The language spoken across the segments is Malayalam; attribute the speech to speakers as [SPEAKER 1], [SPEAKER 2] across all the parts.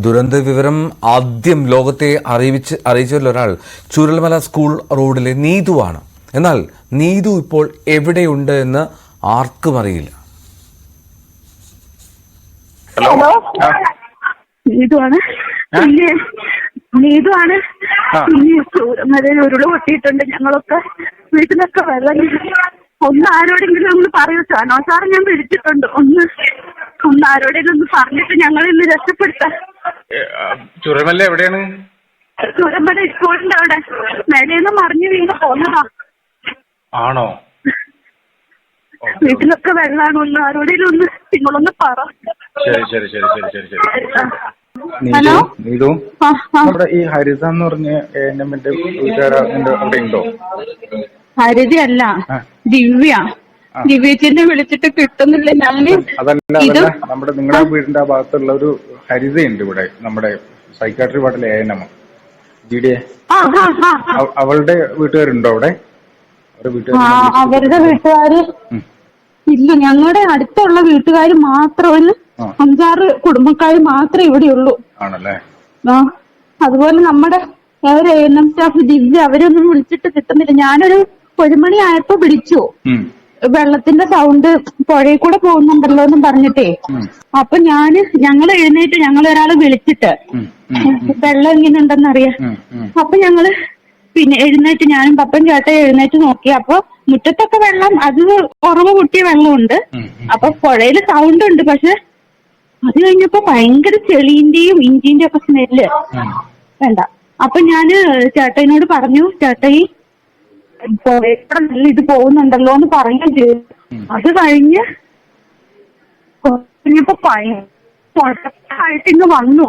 [SPEAKER 1] ദുരന്ത വിവരം ആദ്യം ലോകത്തെ അറിയിച്ചതിലൊരാൾ ചൂരൽമല സ്കൂൾ റോഡിലെ നീതുവാണ്. എന്നാൽ നീതു ഇപ്പോൾ എവിടെയുണ്ട് എന്ന് ആർക്കും അറിയില്ല.
[SPEAKER 2] ഹലോ, നീതുവാണ്. നീതുവാണ്. ചൂരൽമലയിൽ ഉരുള് പൊട്ടിയിട്ടുണ്ട്. ഞങ്ങളൊക്കെ വീട്ടിലൊക്കെ വെള്ളം. ഒന്ന് ആരോടെങ്കിലും ഒന്ന് പറയൂ. സാനോ സാർ ഞാൻ വിളിച്ചിട്ടുണ്ട്. ഒന്ന് ആരോടെങ്കിലും ഒന്ന് പറഞ്ഞിട്ട് ഞങ്ങളിന്ന് രക്ഷപ്പെടുത്താം.
[SPEAKER 3] ചൂരൽമല എവിടെയാണ്?
[SPEAKER 2] ചൂരൽമല സ്കൂളിന്റെ അവിടെ മേലേന്ന് മറിഞ്ഞു വീണ് പോന്നതാ.
[SPEAKER 3] ആണോ?
[SPEAKER 2] വീട്ടിലൊക്കെ വെള്ളമാണ്. ഒന്ന് ആരോടെങ്കിലും ഒന്ന് നിങ്ങളൊന്ന് പറ.
[SPEAKER 3] ശരി.
[SPEAKER 2] ഹലോ,
[SPEAKER 3] നീതു, നമ്മുടെ ഈ ഹരിത എന്ന് പറഞ്ഞ വീട്ടുകാരുടെ അവിടെ ഉണ്ടോ?
[SPEAKER 2] ഹരിത അല്ല, ദിവ്യച്ചിനെ വിളിച്ചിട്ട് കിട്ടുന്നില്ല.
[SPEAKER 3] അതല്ല നമ്മുടെ നിങ്ങളുടെ വീടിന്റെ ആ ഭാഗത്തുള്ള ഒരു ഹരിതയുണ്ട് ഇവിടെ, നമ്മുടെ സൈക്കാട്രി വാർഡിലെ ANM GDA. അവളുടെ വീട്ടുകാരുണ്ടോ അവിടെ?
[SPEAKER 2] അവരുടെ വീട്ടുകാര് ഇല്ല. ഞങ്ങളുടെ അടുത്തുള്ള വീട്ടുകാർ മാത്രമല്ല, 5-6 കുടുംബക്കാർ മാത്രമേ ഇവിടെയുള്ളൂ.
[SPEAKER 3] ആണല്ലേ?
[SPEAKER 2] അതുപോലെ നമ്മുടെ ANM സ്റ്റാഫ് ദിവ്യ, അവരൊന്നും വിളിച്ചിട്ട് കിട്ടുന്നില്ല. ഞാനൊരു 1 മണി ആയപ്പോ വിളിച്ചു. വെള്ളത്തിന്റെ സൗണ്ട് പുഴയിൽ കൂടെ പോകുന്നുണ്ടല്ലോ എന്നും പറഞ്ഞിട്ടേ. അപ്പൊ ഞങ്ങൾ എഴുന്നേറ്റ്, ഒരാളെ വിളിച്ചിട്ട് വെള്ളം എങ്ങനെ ഉണ്ടെന്നറിയാം. അപ്പൊ ഞങ്ങള് പിന്നെ എഴുന്നേറ്റ്, ഞാനും പപ്പൻ ചേട്ടൻ എഴുന്നേറ്റ് നോക്കി. അപ്പൊ മുറ്റത്തൊക്കെ വെള്ളം, അത് ഉറവ് പൊട്ടിയ വെള്ളമുണ്ട്. അപ്പൊ പുഴയില് സൗണ്ട് ഉണ്ട്. പക്ഷെ അത് കഴിഞ്ഞപ്പോ ഭയങ്കര ചെളീന്റെയും ഇഞ്ചിന്റെ ഒക്കെ സ്മെല്ല്. വേണ്ട. അപ്പൊ ഞാന് ചേട്ടനോട് പറഞ്ഞു, ചേട്ടൻ എത്ര നല്ല ഇത് പോകുന്നുണ്ടല്ലോ എന്ന് പറയുകയും ചെയ്തു. അത് കഴിഞ്ഞപ്പോ ആയിട്ട് ഇങ്ങ് വന്നു.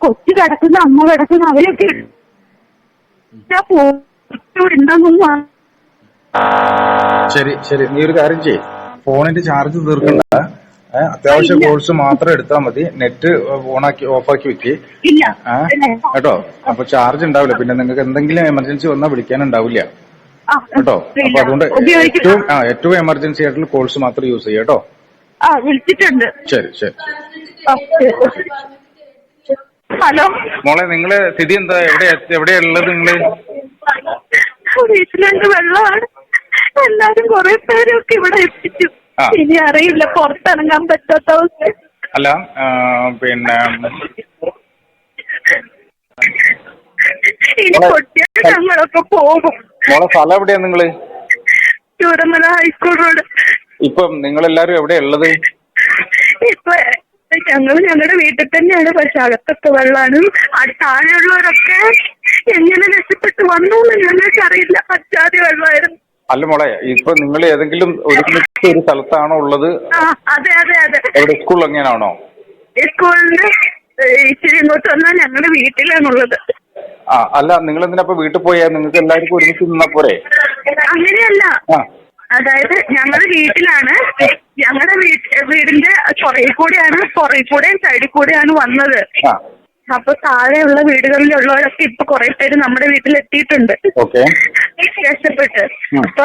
[SPEAKER 2] കൊച്ചു കിടക്കുന്ന, അമ്മ കിടക്കുന്ന, അവരൊക്കെ ഉണ്ടെന്നൊന്നും.
[SPEAKER 3] ശരി, നീ ഒരു കാര്യം ചെയ്യ്. ഫോണിന്റെ ചാർജ് തീർക്കണ്ട. അത്യാവശ്യ കോഴ്സ് മാത്രം എടുത്താൽ മതി. നെറ്റ് ഓഫാക്കി വെക്ക് കേട്ടോ. അപ്പൊ ചാർജ് ഉണ്ടാവില്ല. പിന്നെ നിങ്ങൾക്ക് എന്തെങ്കിലും എമർജൻസി വന്നാൽ വിളിക്കാനുണ്ടാവില്ല കേട്ടോ. അപ്പൊ അതുകൊണ്ട് ഏറ്റവും എമർജൻസി ആയിട്ടുള്ള കോഴ്സ് മാത്രം യൂസ് ചെയ്യാം കേട്ടോ.
[SPEAKER 2] വിളിച്ചിട്ടുണ്ട്.
[SPEAKER 3] ശരി.
[SPEAKER 2] ഹലോ
[SPEAKER 3] മോളെ, നിങ്ങള് സ്ഥിതി എന്താ? എവിടെയാ ഉള്ളത് നിങ്ങള്?
[SPEAKER 2] വീട്ടിലുണ്ട്, വെള്ളമാണ്. എല്ലാരും കുറെ പേരൊക്കെ ഇവിടെ എത്തിച്ചു. ഇനി അറിയില്ല, പുറത്തിറങ്ങാൻ പറ്റാത്ത അവസ്ഥ.
[SPEAKER 3] അല്ല പിന്നെ
[SPEAKER 2] ഇനി പൊട്ടിയാൽ ഞങ്ങളൊക്കെ പോകും.
[SPEAKER 3] മോളെ, സ്ഥലം എവിടെയാ നിങ്ങള്?
[SPEAKER 2] Chooralmala high school road.
[SPEAKER 3] ഇപ്പം നിങ്ങളെല്ലാരും എവിടെയാ ഉള്ളത്?
[SPEAKER 2] ഇപ്പൊ ഞങ്ങളുടെ വീട്ടിൽ തന്നെയാണ്. പക്ഷെ അകത്തൊക്കെ വെള്ളമാണ്. താഴെയുള്ളവരൊക്കെ എങ്ങനെ രക്ഷപ്പെട്ട് വന്നു എന്ന് ഞങ്ങൾക്ക് അറിയില്ല. പറ്റാതെ വെള്ളമായിരുന്നു.
[SPEAKER 3] അല്ല മോളെ, ഇപ്പൊ നിങ്ങൾ ഏതെങ്കിലും ഒരു സ്ഥലത്താണോ ഉള്ളത്?
[SPEAKER 2] അതെ.
[SPEAKER 3] എവിടെ? സ്കൂൾ എങ്ങനെയാണോ?
[SPEAKER 2] സ്കൂളിന് ഇച്ചിരി ഇങ്ങോട്ട് വന്നാൽ ഞങ്ങളുടെ വീട്ടിലാണുള്ളത്.
[SPEAKER 3] അല്ല, നിങ്ങൾ എന്തിനാ വീട്ടിൽ പോയാ? നിങ്ങൾക്ക് എല്ലാവർക്കും ഒരുമിച്ച് നിന്നാ പോരെ?
[SPEAKER 2] അങ്ങനെയല്ല. അതായത് ഞങ്ങളുടെ വീട്ടിലാണ്. ഞങ്ങളുടെ വീടിന്റെ പുറകിൽ കൂടെയും സൈഡിൽ കൂടെയാണ് വന്നത്. അപ്പൊ താഴെയുള്ള വീടുകളിലുള്ളവരൊക്കെ ഇപ്പൊ കുറെ പേര് നമ്മുടെ വീട്ടിലെത്തിയിട്ടുണ്ട്, രക്ഷപ്പെട്ട്. അപ്പൊ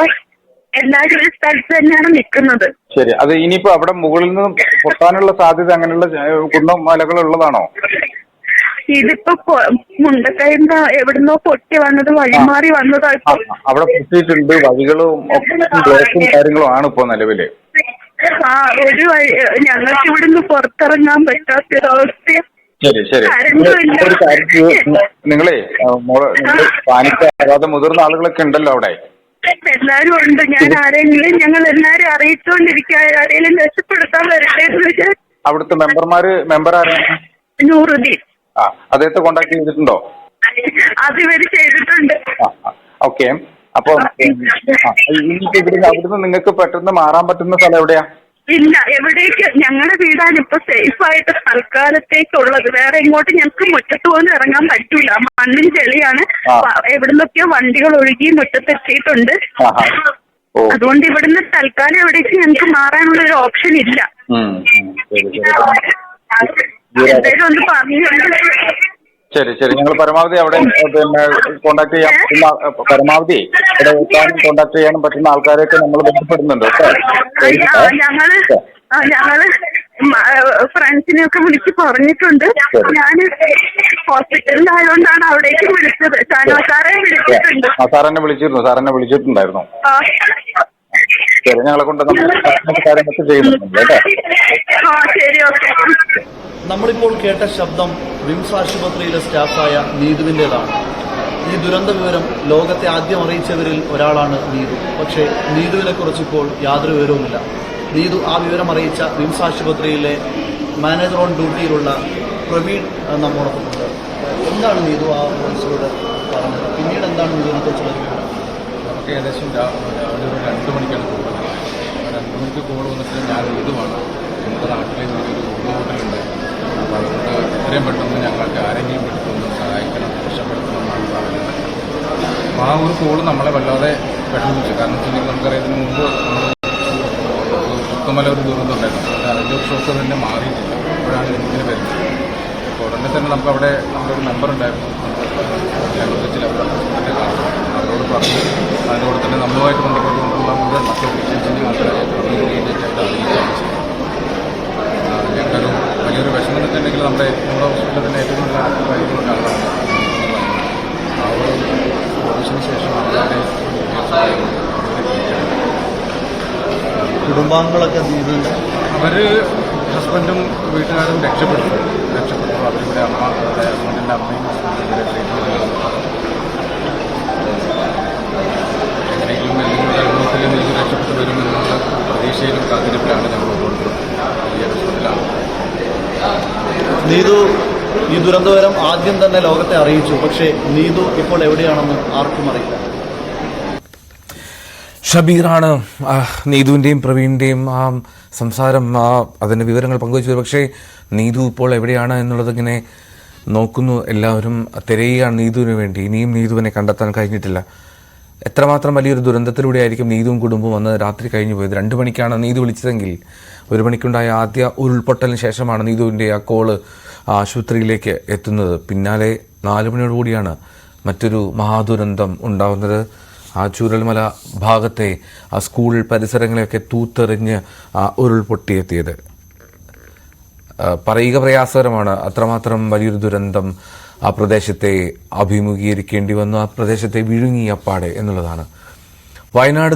[SPEAKER 2] എല്ലാവരും ഒരു സ്ഥലത്ത് തന്നെയാണ് നിൽക്കുന്നത്.
[SPEAKER 3] ശരി. അത് ഇനിയിപ്പോ അവിടെ മുകളിൽ നിന്ന് പൊട്ടാനുള്ള സാധ്യത, അങ്ങനെയുള്ള കുന്നം മലകൾ ഉള്ളതാണോ?
[SPEAKER 2] ഇതിപ്പോ മുണ്ടക്കൈന്ന് എവിടുന്നോ പൊട്ടി വന്നത്, വഴിമാറി വന്നതാ.
[SPEAKER 3] അവിടെ പൊട്ടിയിട്ടുണ്ട്. വഴികളും ബ്ലോക്കും കാര്യങ്ങളും ആണ് ഇപ്പൊ നിലവില്.
[SPEAKER 2] ഒരു വഴി ഞങ്ങൾക്ക് ഇവിടുന്ന് പുറത്തിറങ്ങാൻ പറ്റാത്തൊരവസ്ഥ.
[SPEAKER 3] ശരി. ഒരു കാര്യം, നിങ്ങളെ പാനിക്കാതെ മുതിർന്ന ആളുകളൊക്കെ ഉണ്ടല്ലോ അവിടെ?
[SPEAKER 2] എല്ലാരും ഉണ്ട്. ഞങ്ങൾ എല്ലാരും അറിയിച്ചുകൊണ്ടിരിക്കുക. ആരെങ്കിലും രക്ഷപ്പെടുത്താൻ വരട്ടെ.
[SPEAKER 3] അവിടുത്തെ മെമ്പർ ആരാണ്?
[SPEAKER 2] നൂറുദ്ദീൻ.
[SPEAKER 3] അദ്ദേഹത്തെ കോണ്ടാക്ട് ചെയ്തിട്ടുണ്ടോ?
[SPEAKER 2] അത് ഇവര് ചെയ്തിട്ടുണ്ട്.
[SPEAKER 3] ഓക്കെ. അപ്പൊ ഇനിയിപ്പോ അവിടുന്ന് നിങ്ങൾക്ക് പെട്ടെന്ന് മാറാൻ പറ്റുന്ന സ്ഥലം എവിടെയാ?
[SPEAKER 2] ഇല്ല, എവിടേക്ക്? ഞങ്ങളുടെ വീടാണ് ഇപ്പൊ സേഫ് ആയിട്ട് തൽക്കാലത്തേക്കുള്ളത്. വേറെ ഇങ്ങോട്ട് ഞങ്ങൾക്ക് മുറ്റത്ത് പോലും ഇറങ്ങാൻ പറ്റൂല. മണ്ണും ചെളിയാണ്. എവിടുന്നൊക്കെയോ വണ്ടികൾ ഒഴുകി മുറ്റത്തെത്തിയിട്ടുണ്ട്. അതുകൊണ്ട് ഇവിടുന്ന് തൽക്കാലം എവിടേക്ക് ഞങ്ങൾക്ക് മാറാനുള്ള ഒരു ഓപ്ഷൻ ഇല്ല. എന്തായാലും ഒന്ന് പറഞ്ഞു.
[SPEAKER 3] ശരി. ഞങ്ങൾ പരമാവധി അവിടെ പിന്നെ കോണ്ടാക്ട് ചെയ്യാൻ പറ്റുന്ന, പരമാവധി ഇവിടെ എത്താനും കോണ്ടാക്ട് ചെയ്യാനും പറ്റുന്ന ആൾക്കാരെയൊക്കെ നമ്മൾ ബന്ധപ്പെടുന്നുണ്ട്.
[SPEAKER 2] ഞങ്ങള് ഫ്രണ്ട്സിനെയൊക്കെ വിളിച്ച് പറഞ്ഞിട്ടുണ്ട്. ഞാൻ ഹോസ്പിറ്റലിലായതുകൊണ്ടാണ് അവിടേക്ക് വിളിച്ചത്. സാറെ വിളിച്ചിട്ടുണ്ട്.
[SPEAKER 3] സാറെന്നെ വിളിച്ചിരുന്നു, സാറെന്നെ വിളിച്ചിട്ടുണ്ടായിരുന്നു. ശരി, ഞങ്ങളെ കൊണ്ട് കാര്യങ്ങളൊക്കെ ചെയ്യുന്നുണ്ട് കേട്ടോ.
[SPEAKER 2] ശരി, ഓക്കെ.
[SPEAKER 4] നമ്മളിപ്പോൾ കേട്ട ശബ്ദം വിംസ് ആശുപത്രിയിലെ സ്റ്റാഫായ നീതുവിൻ്റെതാണ്. ഈ ദുരന്ത വിവരം ലോകത്തെ ആദ്യം അറിയിച്ചവരിൽ ഒരാളാണ് നീതു. പക്ഷേ നീതുവിനെക്കുറിച്ച് ഇപ്പോൾ യാതൊരു വിവരവുമില്ല. നീതു ആ വിവരം അറിയിച്ച വിംസ് ആശുപത്രിയിലെ മാനേജർ ഓൺ ഡ്യൂട്ടിയിലുള്ള പ്രവീൺ നമ്മോടൊപ്പമുണ്ട്. എന്താണ് നീതു ആ വോയിസിലൂടെ പറഞ്ഞത്? പിന്നീട് എന്താണ് നീതുവിനെക്കുറിച്ചുള്ള വിവരം?
[SPEAKER 5] നമുക്ക് ഏകദേശം രാവിലെ ഒരു 2 മണിക്കാണ് കോൾ വന്നത്. 2 മണിക്ക് കോൾ വന്നിട്ട് ഞാൻ നീതുവാണ്, നമ്മുടെ നാട്ടിലെ ഒരു ഹോട്ടലുണ്ട്, അപ്പോൾ അതുകൊണ്ട് എത്രയും പെട്ടെന്ന് ഞങ്ങൾക്ക് ആരെങ്കിലും പെട്ടെന്ന് സഹായിക്കണം, രക്ഷപ്പെടുത്തണം എന്നാണ് പറയുന്നത്. അപ്പോൾ ആ ഒരു കോള് നമ്മളെ വല്ലാതെ വിഷമിച്ചു. കാരണം വെച്ചിട്ടുണ്ടെങ്കിൽ നമുക്കറിയാം, ഇതിന് മുമ്പ് നമ്മൾ പുത്തുമല ഒരു ദുരന്തം ഉണ്ടായിരുന്നു. അത് അതിൻ്റെ ഷോക്ക് തന്നെ മാറിയിട്ടില്ല. അപ്പോഴാണ് ഇതിന് വരുന്നത്. അപ്പോൾ ഉടനെ തന്നെ നമുക്ക് അവിടെ നമ്മുടെ ഒരു നമ്പർ ഉണ്ടായിരുന്നു, ഞങ്ങൾക്ക് ചില തന്നെ കാണും. അവരോട് പറഞ്ഞു, അതിനോട് തന്നെ നമ്മളുമായിട്ട് ബന്ധപ്പെട്ടുകൊണ്ടുള്ള മുഴുവൻ മറ്റു വിശേഷങ്ങൾ മാത്രമായിട്ട് അറിയിക്കുകയാണ് ചെയ്തത്. ഞങ്ങൾക്കൊരു വലിയൊരു വിഷമം എന്ന് വെച്ചിട്ടുണ്ടെങ്കിൽ നമ്മുടെ ഹോസ്പിറ്റലിൽ തന്നെ ഏറ്റവും നല്ല കാര്യങ്ങളുള്ള ആളാണ്. ആ ഒരു കോഴ്സിന് ശേഷം വളരെ
[SPEAKER 4] കുടുംബാംഗങ്ങളൊക്കെ നീതുവിൻ്റെ
[SPEAKER 5] അവർ ഹസ്ബൻഡും വീട്ടുകാരും രക്ഷപ്പെട്ടു. അവരിവിടെ അമ്മ, അവരുടെ ഹസ്ബൻഡിൻ്റെ അമ്മയും ഹസ്ബൻഡിൻ്റെ ട്രീറ്റ്മെൻറ്റ് എങ്ങനെയെങ്കിലും കുടുംബത്തിൽ നീതി രക്ഷപ്പെട്ടു വരുമെന്നുള്ള പ്രതീക്ഷയിലും കാത്തിരിപ്പിലാണ് ഞങ്ങൾ ഓരോരുത്തരും. വലിയ വിഷമത്തിലാണ്.
[SPEAKER 4] നീതു ഈ ദുരന്തവരം ആദ്യം തന്നെ ലോകത്തെ അറിയിച്ചു. പക്ഷേ നീതു ഇപ്പോൾ എവിടെയാണെന്ന് ആർക്കും അറിയില്ല.
[SPEAKER 1] ഷബീറാണ് നീതുവിൻ്റെയും പ്രവീണിൻ്റെയും ആ സംസാരം, അതിൻ്റെ വിവരങ്ങൾ പങ്കുവച്ചത്. പക്ഷേ നീതു ഇപ്പോൾ എവിടെയാണ് എന്നുള്ളത് ഇങ്ങനെ നോക്കുന്നു. എല്ലാവരും തിരയുകയാണ് നീതുവിന് വേണ്ടി. ഇനിയും നീതുവിനെ കണ്ടെത്താൻ കഴിഞ്ഞിട്ടില്ല. എത്രമാത്രം വലിയൊരു ദുരന്തത്തിലൂടെ ആയിരിക്കും നീതുവും കുടുംബവും വന്ന് രാത്രി കഴിഞ്ഞു പോയത്. 2 മണിക്കാണ് നീതു വിളിച്ചതെങ്കിൽ 1 മണിക്കുണ്ടായ ആദ്യ ഉരുൾപൊട്ടലിന് ശേഷമാണ് നീതുവിൻ്റെ ആ കോള് ആശുപത്രിയിലേക്ക് എത്തുന്നത്. പിന്നാലെ 4 മണിയോടുകൂടിയാണ് മറ്റൊരു മഹാദുരന്തം ഉണ്ടാകുന്നത്. ആ ചൂരൽമല ഭാഗത്തെ ആ സ്കൂൾ പരിസരങ്ങളെയൊക്കെ തൂത്തെറിഞ്ഞ് ഉരുൾപൊട്ടിയെത്തിയത്. പറയുക പ്രയാസകരമാണ്. അത്രമാത്രം വലിയൊരു ദുരന്തം ആ പ്രദേശത്തെ അഭിമുഖീകരിക്കേണ്ടി വന്നു, ആ പ്രദേശത്തെ വിഴുങ്ങിയപ്പാടെ എന്നുള്ളതാണ്. വയനാട്